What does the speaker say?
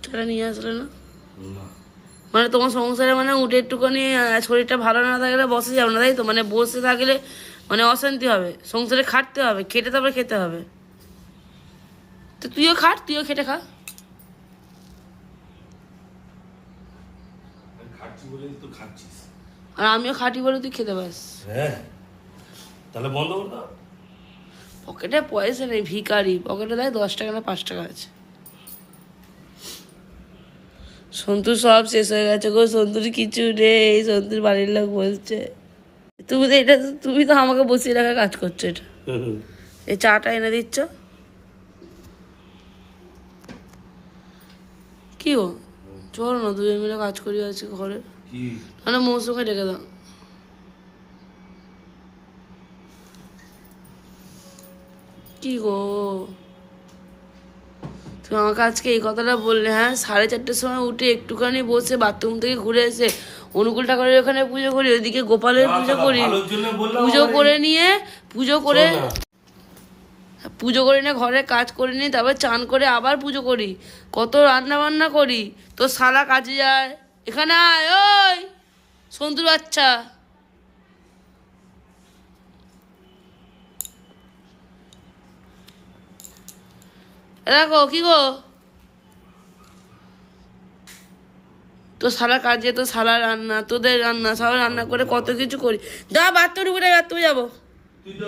সেটা নিয়ে আসলে না? না মানে তোমার সংসারে মানে উঠে একটুখানি শরীরটা ভালো না থাকলে বসে যাবে না, তাই তো? মানে বসে থাকলে মানে অশান্তি হবে, সংসারে খাটতে হবে, খেটে তারপরে খেতে হবে। তো তুইও খাট, তুইও খেটে খা। আমি খাচ্ছি বলে তুই খাচ্ছিস। আর আমিও খাটি বলে তুই খেতে পাস। হ্যাঁ তাহলে বন্ধ করে দাও। পকেটে পয়সা নেই, ভিখারি। পকেটে দেয় 10 টাকা না 5 টাকা আছে। সন্তুর সব শেষ হয়ে গেছে গো, সন্তুর কিছু নেই, সন্তুর বাড়ির লোক বলছে। তুমি তো আমাকে বসিয়ে রাখা কাজ করছো এটা। এই চাটা এনে দিচ্ছ কি গো? চলো না দুজন মিলে কাজ করি আজকে ঘরে, কি নাহলে মৌসুমকে ডেকে দাও। কি গো তুমি আমাকে আজকে এই কথাটা বললে? হ্যাঁ, 4:30টার সময় উঠে একটুখানি বসে বাথরুম থেকে ঘুরে এসে অনুকূল ঠাকুরের ওখানে পুজো করি, ওইদিকে গোপালের পুজো করি, ভালোর জন্য বললাম। পুজো করে নিয়ে পুজো করে নিয়ে ঘরের কাজ করে নিয়ে তারপর চান করে আবার পুজো করি, কত রান্না বান্না করি। তো শালা কাজে যায়। এখানে আয়, ওই সন্তুর বাচ্চা। দেখো কি গো, তো শালা কাজে, তো শালা রান্না, তোদের রান্না, সবাই রান্না করে কত কিছু করি। যা বাথরুমে ঢুকে, বাথরুমে যাবো। তুই তো